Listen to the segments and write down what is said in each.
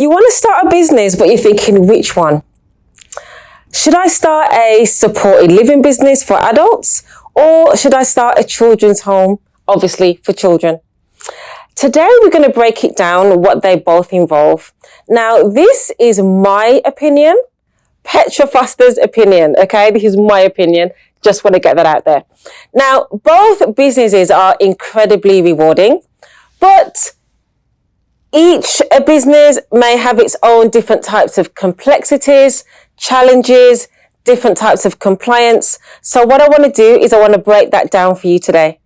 You want to start a business, but you're thinking, which one? Should I start a supported living business for adults, or should I start a children's home, obviously for children? Today, we're going to break it down, what they both involve. Now, this is my opinion, Petra Foster's opinion, okay? This is my opinion. Just want to get that out there. Now, both businesses are incredibly rewarding, but each business may have its own different types of complexities, challenges, different types of compliance. So what I want to do is I want to break that down for you today.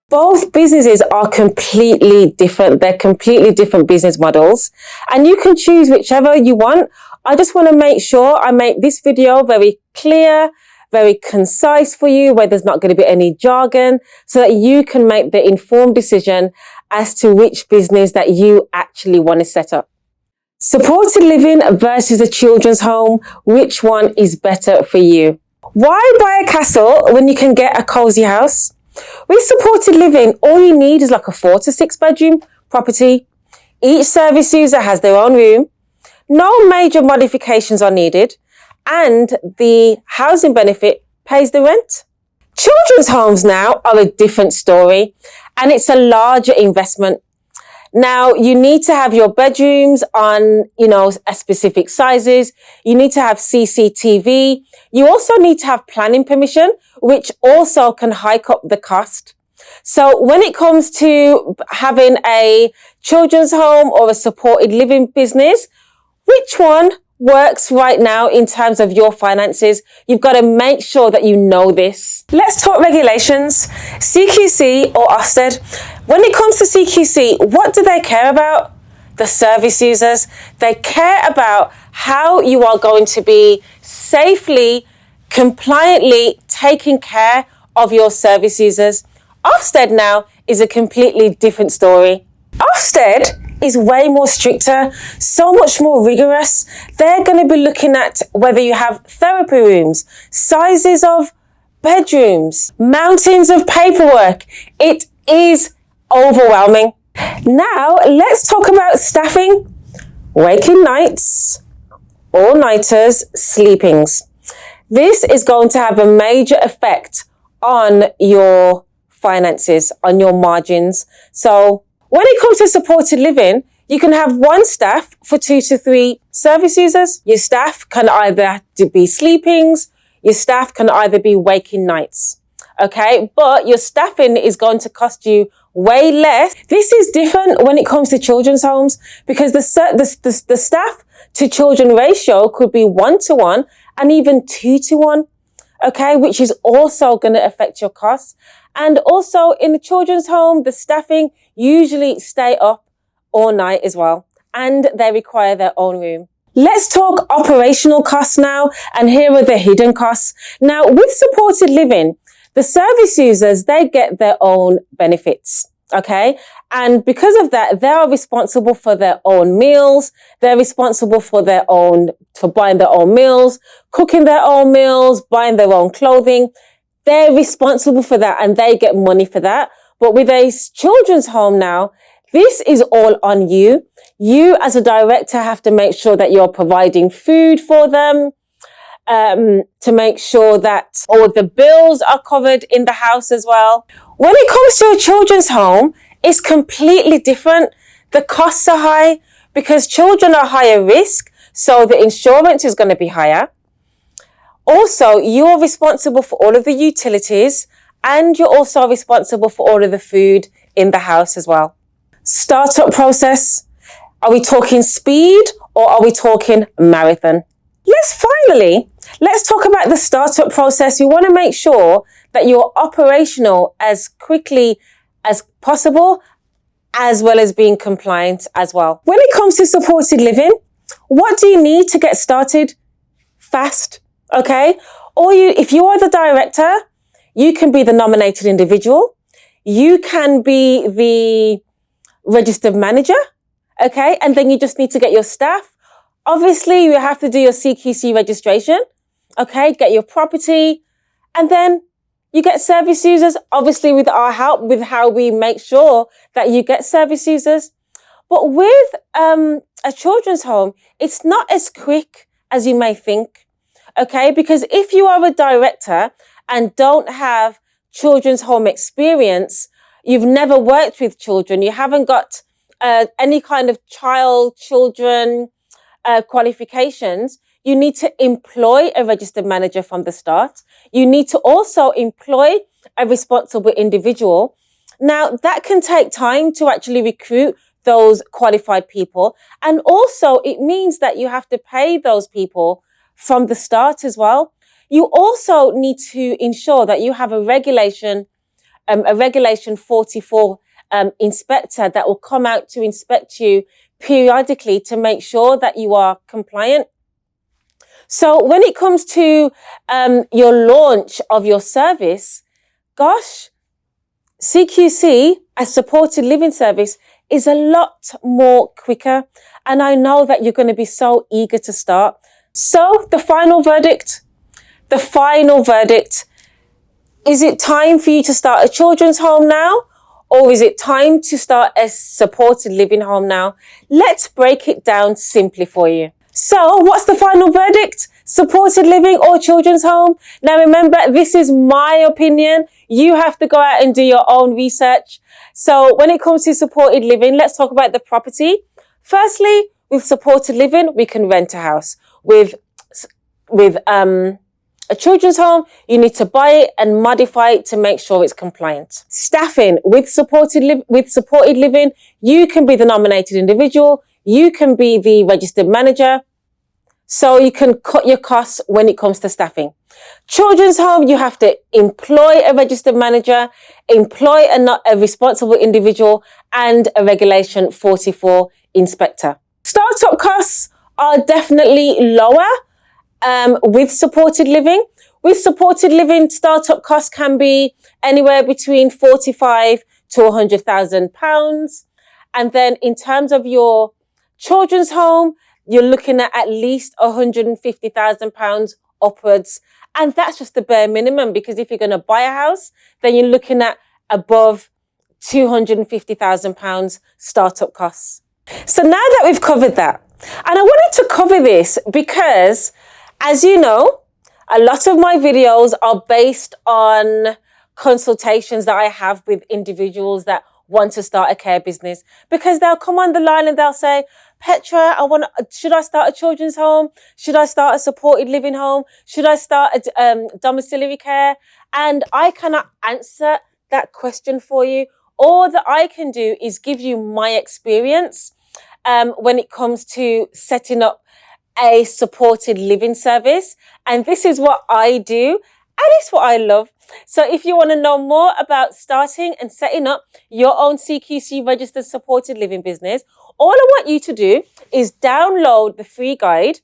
Both businesses are completely different. They're completely different business models, and you can choose whichever you want. I just want to make sure I make this video very clear, very concise for you, where there's not going to be any jargon, so that you can make the informed decision as to which business that you actually want to set up. Supported living versus a children's home, which one is better for you? Why buy a castle when you can get a cozy house? With supported living, all you need is like a 4 to 6 bedroom property. Each service user has their own room. No major modifications are needed, and the housing benefit pays the rent. Children's homes now are a different story, and it's a larger investment. Now, you need to have your bedrooms on, a specific sizes. You need to have CCTV. You also need to have planning permission, which also can hike up the cost. So when it comes to having a children's home or a supported living business, which one works right now in terms of your finances? You've got to make sure that you know this. Let's talk regulations. CQC or Ofsted. When it comes to CQC, what do they care about? The service users. They care about how you are going to be safely, compliantly taking care of your service users. Ofsted now is a completely different story. Ofsted is way more stricter, so much more rigorous. They're going to be looking at whether you have therapy rooms, sizes of bedrooms, mountains of paperwork. It is overwhelming. Now, let's talk about staffing, waking nights, all-nighters, sleepings. This is going to have a major effect on your finances, on your margins. So when it comes to supported living, you can have one staff for 2 to 3 service users. Your staff can either be sleepings, your staff can either be waking nights. Okay, but your staffing is going to cost you way less. This is different when it comes to children's homes, because the staff to children ratio could be 1-to-1 and even 2-to-1. Okay, which is also going to affect your costs. And also in the children's home, the staffing usually stay up all night as well, and they require their own room. Let's talk operational costs now, and here are the hidden costs. Now, with supported living, the service users, they get their own benefits, okay? And because of that, they are responsible for their own meals. They're responsible for buying their own meals, cooking their own meals, buying their own clothing. They're responsible for that, and they get money for that. But with a children's home now, this is all on you. You as a director have to make sure that you're providing food for them, to make sure that all the bills are covered in the house as well. When it comes to a children's home, it's completely different. The costs are high because children are higher risk, so the insurance is going to be higher. Also, you're responsible for all of the utilities, and you're also responsible for all of the food in the house as well. Startup process. Are we talking speed or are we talking marathon? Let's talk about the startup process. You want to make sure that you're operational as quickly as possible, as well as being compliant as well. When it comes to supported living, what do you need to get started? Fast, okay? If you are the director, you can be the nominated individual. You can be the registered manager, okay? And then you just need to get your staff Obviously, you have to do your CQC registration, okay, get your property, and then you get service users, obviously with our help, with how we make sure that you get service users. But with a children's home, it's not as quick as you may think, okay? Because if you are a director and don't have children's home experience, you've never worked with children, you haven't got any kind of children qualifications, you need to employ a registered manager from the start. You need to also employ a responsible individual. Now, that can take time to actually recruit those qualified people. And also, it means that you have to pay those people from the start as well. You also need to ensure that you have a regulation 44 inspector that will come out to inspect you periodically to make sure that you are compliant. So when it comes to your launch of your service, gosh, CQC, a supported living service, is a lot more quicker. And I know that you're going to be so eager to start. So the final verdict, is it time for you to start a children's home now? Or is it time to start a supported living home now? Let's break it down simply for you. So what's the final verdict? Supported living or children's home? Now remember, this is my opinion. You have to go out and do your own research. So when it comes to supported living, let's talk about the property. Firstly, with supported living, we can rent a house. With a children's home, you need to buy it and modify it to make sure it's compliant. Staffing with supported living, you can be the nominated individual, you can be the registered manager, so you can cut your costs when it comes to staffing. Children's home, you have to employ a registered manager, employ a responsible individual, and a regulation 44 inspector. Startup costs are definitely lower with supported living. With supported living, startup costs can be anywhere between 45 to £100,000. And then in terms of your children's home, you're looking at least £150,000 upwards. And that's just the bare minimum, because if you're going to buy a house, then you're looking at above £250,000 startup costs. So now that we've covered that, and I wanted to cover this because, as you know, a lot of my videos are based on consultations that I have with individuals that want to start a care business, because they'll come on the line and they'll say, Petra, should I start a children's home? Should I start a supported living home? Should I start a domiciliary care? And I cannot answer that question for you. All that I can do is give you my experience when it comes to setting up a supported living service. And this is what I do, and it's what I love. So if you want to know more about starting and setting up your own CQC registered supported living business, all I want you to do is download the free guide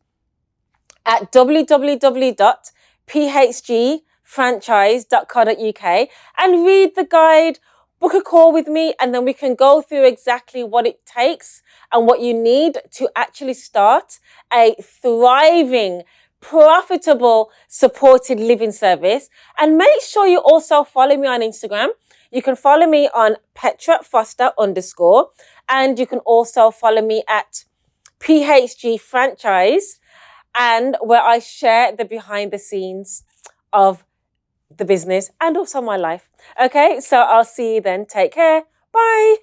at www.phgfranchise.co.uk and read the guide, book a call with me, and then we can go through exactly what it takes and what you need to actually start a thriving, profitable, supported living service. And make sure you also follow me on Instagram. You can follow me on Petra Foster _ and you can also follow me at PHG Franchise, and where I share the behind the scenes of the business and also my life. Okay, so I'll see you then. Take care. Bye.